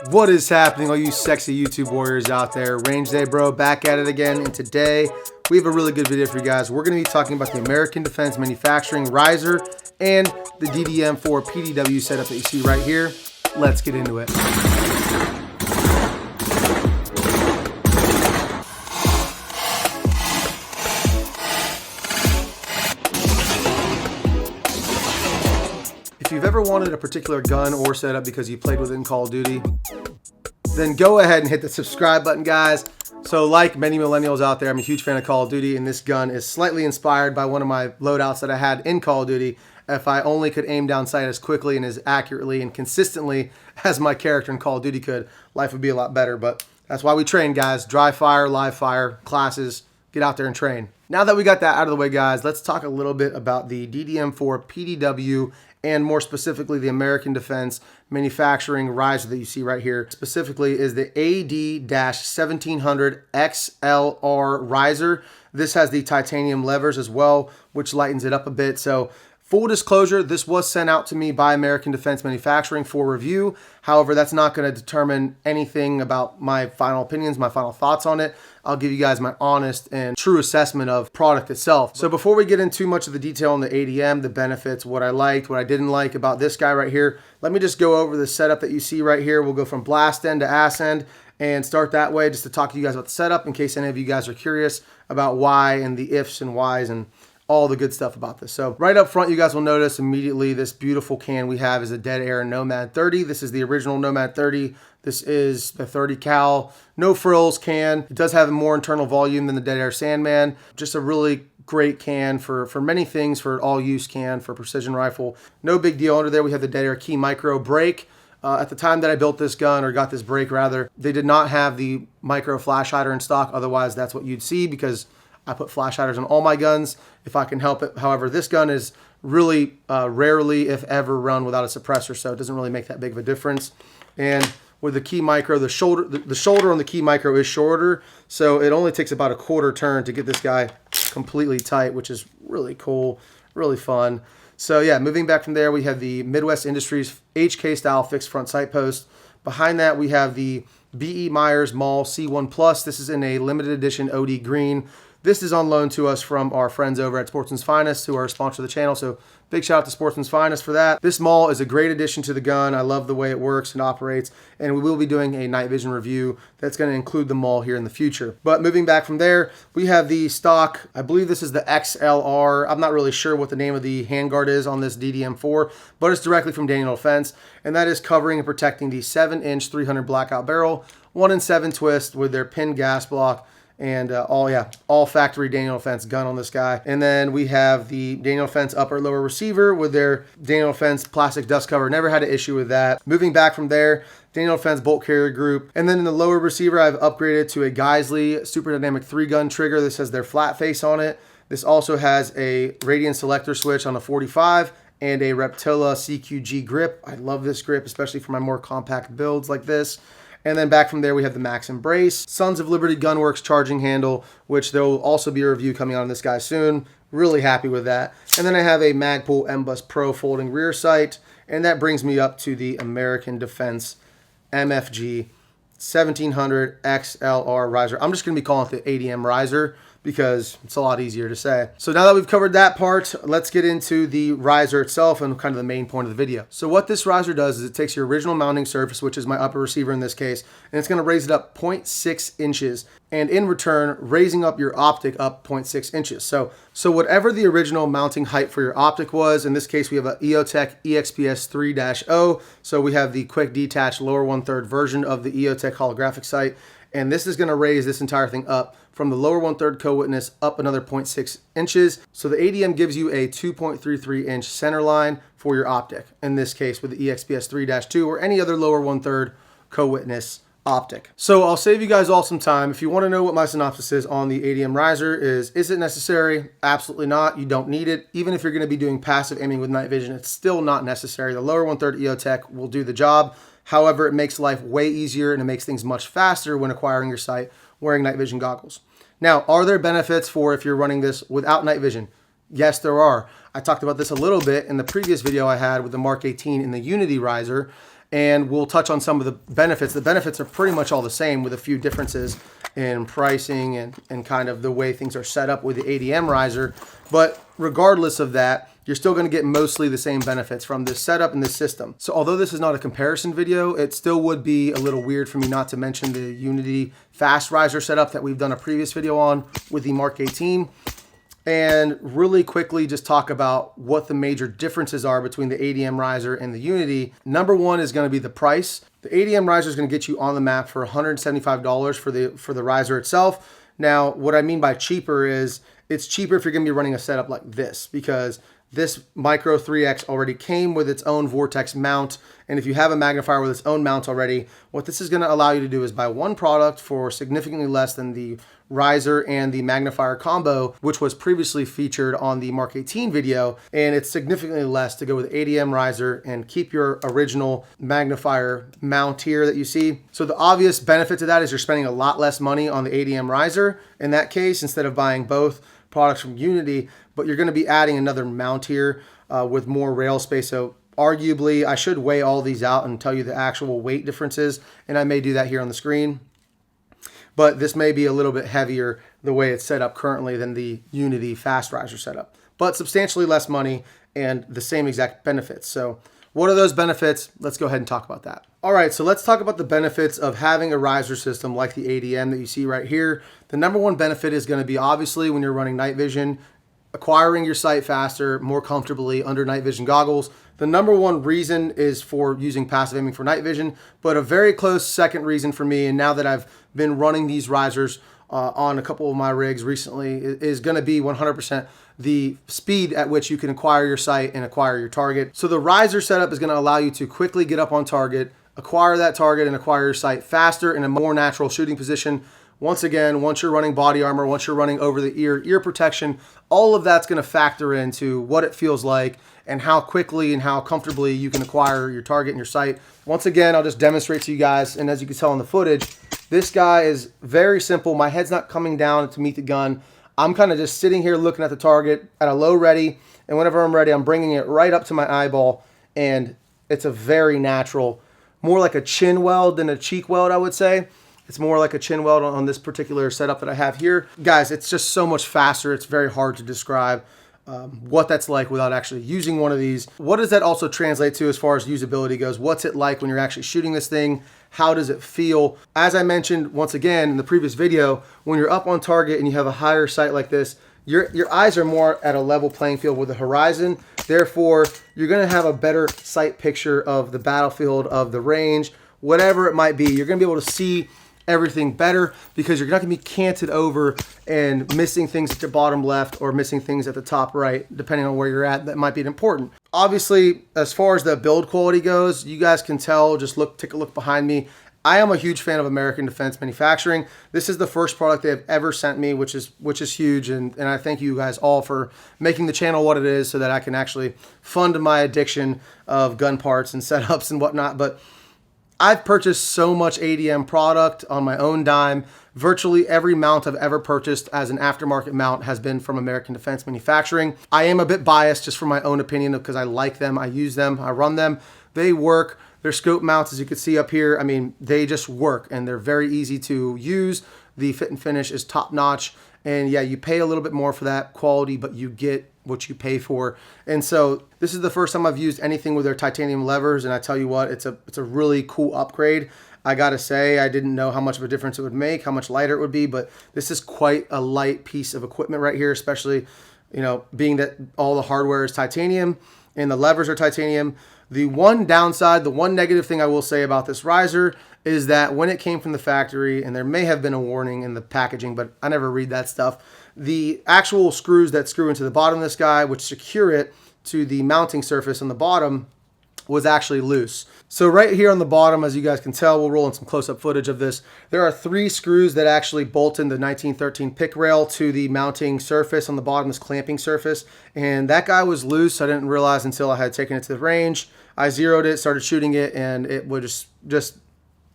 What is happening, all you sexy YouTube warriors out there? RangeDayBro back at it again, and today we have a really good video for you guys. We're going to be talking about the American Defense Manufacturing riser and the DDM4 PDW setup that you see right here. Let's get into it. If you've ever wanted a particular gun or setup because you played with it in Call of Duty, then go ahead and hit the subscribe button, guys. So like many millennials out there, I'm a huge fan of Call of Duty, and this gun is slightly inspired by one of my loadouts that I had in Call of Duty. If I only could aim down sight as quickly and as accurately and consistently as my character in Call of Duty could, life would be a lot better. But that's why we train, guys. Dry fire, live fire, classes, get out there and train. Now that we got that out of the way, guys, let's talk a little bit about the DDM4 PDW and more specifically the American Defense Manufacturing riser that you see right here. Specifically is the AD-1700 XLR riser. This has the titanium levers as well, which lightens it up a bit. So full disclosure, this was sent out to me by American Defense Manufacturing for review. However, that's not going to determine anything about my final opinions, my final thoughts on it. I'll give you guys my honest and true assessment of product itself. So before we get into much of the detail on the ADM, the benefits, what I liked, what I didn't like about this guy right here, let me just go over the setup that you see right here. We'll go from blast end to ass end and start that way just to talk to you guys about the setup in case any of you guys are curious about why and the ifs and whys and all the good stuff about this. So right up front, you guys will notice immediately this beautiful can we have is a Dead Air Nomad 30. This is the original Nomad 30. This is the 30 cal, no frills can. It does have more internal volume than the Dead Air Sandman. Just a really great can for many things, for all use can, for precision rifle. No big deal. Under there, we have the Dead Air Key Micro brake. At the time that I built this gun, or got this brake rather, they did not have the micro flash hider in stock. Otherwise, that's what you'd see because I put flash hiders on all my guns if I can help it. However, this gun is really rarely, if ever, run without a suppressor, so it doesn't really make that big of a difference. And with the Key Micro, the shoulder on the Key Micro is shorter, so it only takes about a quarter turn to get this guy completely tight, which is really cool, really fun. So yeah, moving back from there, we have the Midwest Industries HK style fixed front sight post. Behind that, we have the B.E. Myers Mall C1 Plus. This is in a limited edition OD green. This is on loan to us from our friends over at Sportsman's Finest, who are a sponsor of the channel. So big shout out to Sportsman's Finest for that. This Maul is a great addition to the gun. I love the way it works and operates. And we will be doing a night vision review that's going to include the Maul here in the future. But moving back from there, we have the stock, I believe this is the XLR. I'm not really sure what the name of the handguard is on this DDM4, but it's directly from Daniel Defense. And that is covering and protecting the 7-inch 300 blackout barrel, 1-in-7 twist with their pin gas block. And all factory Daniel Defense gun on this guy. And then we have the Daniel Defense upper lower receiver with their Daniel Defense plastic dust cover. Never had an issue with that. Moving back from there, Daniel Defense bolt carrier group. And then in the lower receiver, I've upgraded to a Geisley Super Dynamic 3-gun trigger. This has their flat face on it. This also has a radian selector switch on the 45 and a Reptilla CQG grip. I love this grip, especially for my more compact builds like this. And then back from there, we have the Max Embrace, Sons of Liberty Gunworks charging handle, which there will also be a review coming out on this guy soon. Really happy with that. And then I have a Magpul M-Bus Pro folding rear sight. And that brings me up to the American Defense MFG 1700 XLR riser. I'm just going to be calling it the ADM riser because it's a lot easier to say. So now that we've covered that part, let's get into the riser itself and kind of the main point of the video. So what this riser does is it takes your original mounting surface, which is my upper receiver in this case, and it's going to raise it up 0.6 inches, and in return, raising up your optic up 0.6 inches. So whatever the original mounting height for your optic was, in this case, we have an EOTech EXPS 3-0. So we have the quick detach lower 1/3 version of the EOTech holographic sight. And this is going to raise this entire thing up from the lower 1/3 co-witness up another 0.6 inches. So the ADM gives you a 2.33 inch center line for your optic. In this case with the EXPS 3-2 or any other lower 1/3 co-witness optic. So I'll save you guys all some time. If you want to know what my synopsis is on the ADM riser is it necessary? Absolutely not. You don't need it. Even if you're going to be doing passive aiming with night vision, it's still not necessary. The lower 1/3 EOTech will do the job. However, it makes life way easier and it makes things much faster when acquiring your sight wearing night vision goggles. Now, are there benefits for if you're running this without night vision? Yes, there are. I talked about this a little bit in the previous video I had with the Mark 18 in the Unity riser. and we'll touch on some of the benefits. The benefits are pretty much all the same with a few differences in pricing and kind of the way things are set up with the ADM riser. But regardless of that, you're still going to get mostly the same benefits from this setup and this system. So although this is not a comparison video, it still would be a little weird for me not to mention the Unity fast riser setup that we've done a previous video on with the Mark 18. And really quickly just talk about what the major differences are between the ADM riser and the Unity. Number one is going to be the price. The ADM riser is going to get you on the map for $175 for the riser itself. Now, what I mean by cheaper is it's cheaper if you're going to be running a setup like this, because this Micro 3X already came with its own Vortex mount. And if you have a magnifier with its own mount already, what this is going to allow you to do is buy one product for significantly less than the riser and the magnifier combo, which was previously featured on the Mark 18 video. And it's significantly less to go with ADM riser and keep your original magnifier mount here that you see. So the obvious benefit to that is you're spending a lot less money on the ADM riser in that case, instead of buying both products from Unity, but you're going to be adding another mount here with more rail space. So arguably, I should weigh all these out and tell you the actual weight differences, and I may do that here on the screen. But this may be a little bit heavier the way it's set up currently than the Unity fast riser setup, but substantially less money and the same exact benefits. So what are those benefits? Let's go ahead and talk about that. All right, so let's talk about the benefits of having a riser system like the ADM that you see right here. The number one benefit is going to be, obviously, when you're running night vision, acquiring your sight faster, more comfortably under night vision goggles. The number one reason is for using passive aiming for night vision, but a very close second reason for me, and now that I've been running these risers on a couple of my rigs recently, is going to be 100% the speed at which you can acquire your sight and acquire your target. So the riser setup is going to allow you to quickly get up on target, acquire that target, and acquire your sight faster in a more natural shooting position. Once again, once you're running body armor, once you're running over the ear protection, all of that's going to factor into what it feels like and how quickly and how comfortably you can acquire your target and your sight. Once again, I'll just demonstrate to you guys, and as you can tell in the footage, this guy is very simple. My head's not coming down to meet the gun. I'm kind of just sitting here looking at the target at a low ready, and whenever I'm ready, I'm bringing it right up to my eyeball, and it's a very natural, more like a chin weld than a cheek weld, I would say. It's more like a chin weld on this particular setup that I have here. Guys, it's just so much faster. It's very hard to describe what that's like without actually using one of these. What does that also translate to as far as usability goes? What's it like when you're actually shooting this thing? How does it feel? As I mentioned once again in the previous video, when you're up on target and you have a higher sight like this, your eyes are more at a level playing field with the horizon. Therefore, you're going to have a better sight picture of the battlefield, of the range, whatever it might be. You're going to be able to see everything better because you're not going to be canted over and missing things at your bottom left or missing things at the top right, depending on where you're at. That might be important. Obviously, as far as the build quality goes, you guys can tell, just take a look behind me. I am a huge fan of American Defense Manufacturing. This is the first product they have ever sent me, which is huge, and I thank you guys all for making the channel what it is so that I can actually fund my addiction of gun parts and setups and whatnot. But I've purchased so much ADM product on my own dime. Virtually every mount I've ever purchased as an aftermarket mount has been from American Defense Manufacturing. I am a bit biased just from my own opinion because I like them, I use them, I run them. They work. Their scope mounts, as you can see up here, I mean, they just work and they're very easy to use. The fit and finish is top notch. And yeah, you pay a little bit more for that quality, but you get what you pay for. And so this is the first time I've used anything with their titanium levers, and I tell you what, it's a really cool upgrade. I gotta say, I didn't know how much of a difference it would make, how much lighter it would be, but this is quite a light piece of equipment right here, especially, you know, being that all the hardware is titanium and the levers are titanium. The one downside, the one negative thing I will say about this riser is that when it came from the factory, and there may have been a warning in the packaging, but I never read that stuff, the actual screws that screw into the bottom of this guy, which secure it to the mounting surface on the bottom, was actually loose. So right here on the bottom, as you guys can tell, we'll roll in some close-up footage of this. There are 3 screws that actually bolt in the 1913 pick rail to the mounting surface on the bottom, this clamping surface. And that guy was loose. I didn't realize until I had taken it to the range. I zeroed it, started shooting it, and it was just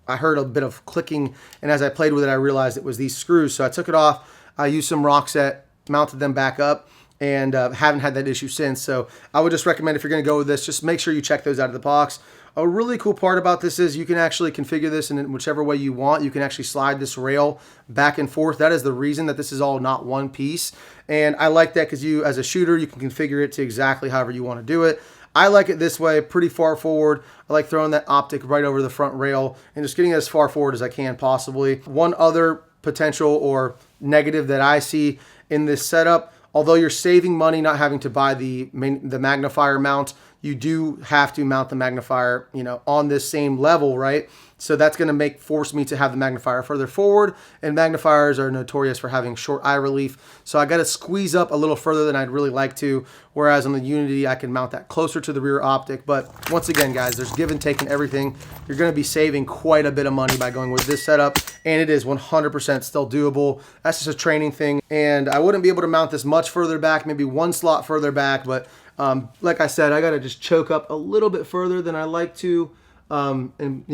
I heard a bit of clicking. And as I played with it, I realized it was these screws. So I took it off. I used some Roxette, mounted them back up, and haven't had that issue since. So I would just recommend, if you're going to go with this, just make sure you check those out of the box. A really cool part about this is you can actually configure this in whichever way you want. You can actually slide this rail back and forth. That is the reason that this is all not one piece. And I like that because you, as a shooter, you can configure it to exactly however you want to do it. I like it this way, pretty far forward. I like throwing that optic right over the front rail and just getting it as far forward as I can possibly. One other potential or negative that I see in this setup, although you're saving money not having to buy the magnifier mount, you do have to mount the magnifier, on this same level, right? So that's going to force me to have the magnifier further forward, and magnifiers are notorious for having short eye relief. So I got to squeeze up a little further than I'd really like to, whereas on the Unity, I can mount that closer to the rear optic. But once again, guys, there's give and take in everything. You're going to be saving quite a bit of money by going with this setup, and it is 100% still doable. That's just a training thing, and I wouldn't be able to mount this much further back, maybe one slot further back, but like I said, I got to just choke up a little bit further than I like to, and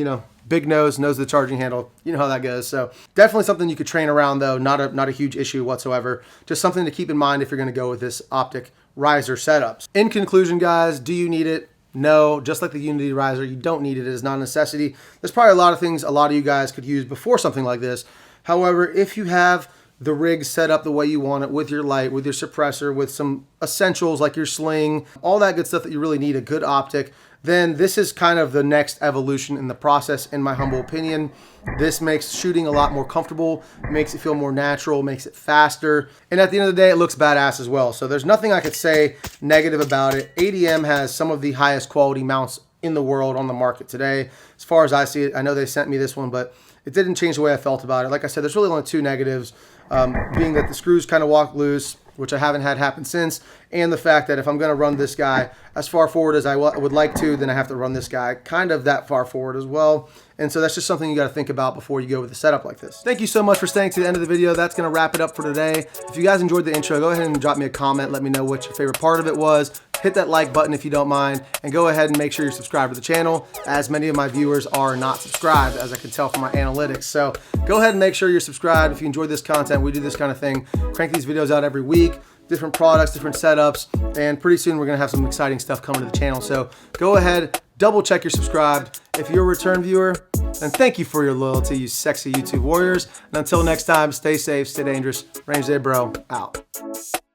big nose the charging handle. You know how that goes. So definitely something you could train around, though. Not a huge issue whatsoever. Just something to keep in mind if you're going to go with this optic riser setups. In conclusion, guys, do you need it? No. Just like the Unity riser, you don't need it. It is not a necessity. There's probably a lot of things a lot of you guys could use before something like this. However, if you have the rig set up the way you want it, with your light, with your suppressor, with some essentials like your sling, all that good stuff that you really need a good optic, then this is kind of the next evolution in the process, in my humble opinion. This makes shooting a lot more comfortable, makes it feel more natural, makes it faster, and at the end of the day, it looks badass as well. So there's nothing I could say negative about it. ADM has some of the highest quality mounts in the world on the market today. As far as I see it, I know they sent me this one, but it didn't change the way I felt about it. Like I said, there's really only two negatives, being that the screws kind of walk loose, which I haven't had happen since, and the fact that if I'm going to run this guy as far forward as I would like to, then I have to run this guy kind of that far forward as well. And so that's just something you got to think about before you go with a setup like this. Thank you so much for staying to the end of the video. That's going to wrap it up for today. If you guys enjoyed the intro, go ahead and drop me a comment. Let me know what your favorite part of it was. Hit that like button if you don't mind, and go ahead and make sure you're subscribed to the channel, as many of my viewers are not subscribed, as I can tell from my analytics. So go ahead and make sure you're subscribed if you enjoyed this content. We do this kind of thing, crank these videos out every week, different products, different setups, and pretty soon we're going to have some exciting stuff coming to the channel. So go ahead, double check you're subscribed. If you're a return viewer, then thank you for your loyalty, you sexy YouTube warriors. And until next time, stay safe, stay dangerous. RangeDayBro out.